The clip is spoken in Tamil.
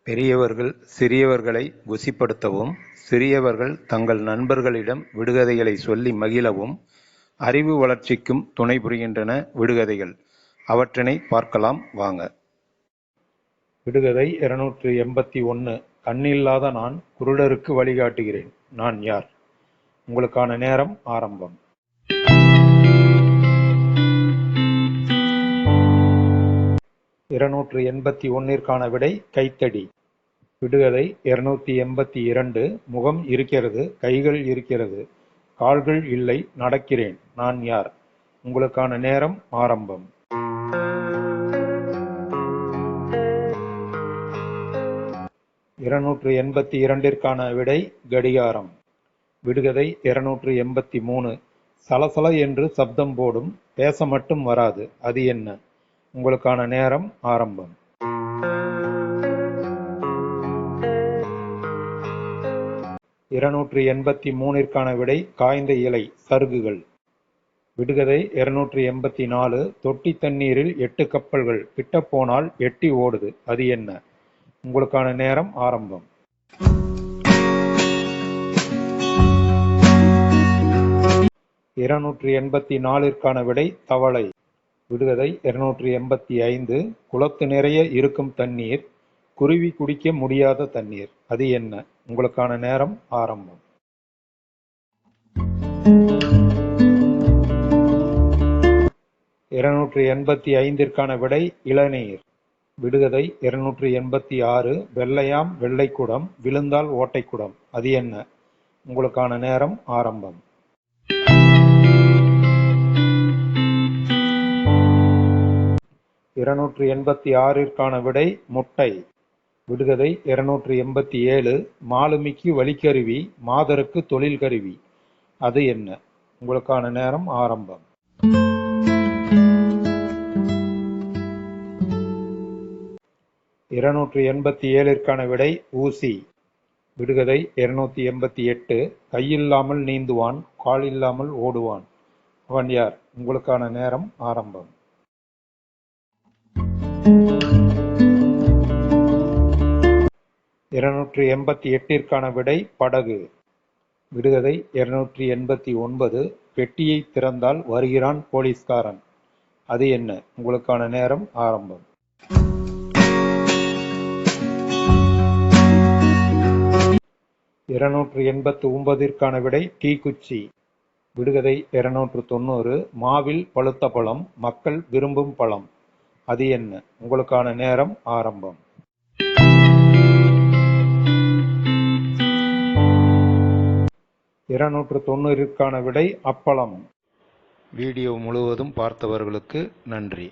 பெரியவர்கள் சிறியவர்களை குசிப்படுத்தவும், சிறியவர்கள் தங்கள் நண்பர்களிடம் விடுகதைகளை சொல்லி மகிழவும் அறிவு வளர்ச்சிக்கும் துணை புரிகின்றன விடுகதைகள். அவற்றினை பார்க்கலாம் வாங்க. விடுகதை 281. கண்ணில்லாத நான் குருடருக்கு வழிகாட்டுகிறேன். நான் யார்? உங்களுக்கான நேரம் ஆரம்பம். இருநூற்று 281ற்கான விடை கைத்தடி. விடுகதை 282. முகம் இருக்கிறது, கைகள் இருக்கிறது, கால்கள் இல்லை, நடக்கிறேன். நான் யார்? உங்களுக்கான நேரம் ஆரம்பம். இருநூற்று 82ற்கான விடை கடிகாரம். விடுகதை 283. சலசல என்று சப்தம் போடும், பேச மட்டும் வராது, அது என்ன? உங்களுக்கான நேரம் ஆரம்பம். இருநூற்று 83ற்கான விடை காய்ந்த இலை, சருகுகள். விடுகதை 284. தொட்டி தண்ணீரில் 8 கப்பல்கள், கிட்ட போனால் எட்டி ஓடுது, அது என்ன? உங்களுக்கான நேரம் ஆரம்பம். இருநூற்று 84ற்கான விடை தவளை. விடுகதை 285. குளத்து நிறைய இருக்கும் தண்ணீர், குருவி குடிக்க முடியாத தண்ணீர், அது என்ன? உங்களுக்கான நேரம் ஆரம்பம். இருநூற்று 85ற்கான விடை இளநீர். விடுகதை 286. வெள்ளையாம் வெள்ளைக்குடம், விழுந்தால் ஓட்டைக்குடம், அது என்ன? உங்களுக்கான நேரம் ஆரம்பம். இருநூற்று 86ற்கான விடை முட்டை. விடுகதை 287. மாலுமிக்கு வழிக்கருவி, மாதருக்கு தொழில் கருவி, அது என்ன? உங்களுக்கான நேரம் ஆரம்பம். இருநூற்று 87ற்கான விடை ஊசி. விடுகதை 288. கையில்லாமல் நீந்துவான், கால் இல்லாமல் ஓடுவான், அவன் யார்? உங்களுக்கான நேரம் ஆரம்பம். இருநூற்று 88ற்கான விடை படகு. விடுகதை 289. பெட்டியை திறந்தால் வருகிறான் போலீஸ்காரன், அது என்ன? உங்களுக்கான நேரம் ஆரம்பம். இருநூற்று 89ற்கான விடை தீக்குச்சி. விடுகதை 290. மாவில் பழுத்த பழம், மக்கள் விரும்பும் பழம், அது என்ன? உங்களுக்கான நேரம் ஆரம்பம். இருநூற்று 90ற்கான விடை அப்பளம். வீடியோ முழுவதும் பார்த்தவர்களுக்கு நன்றி.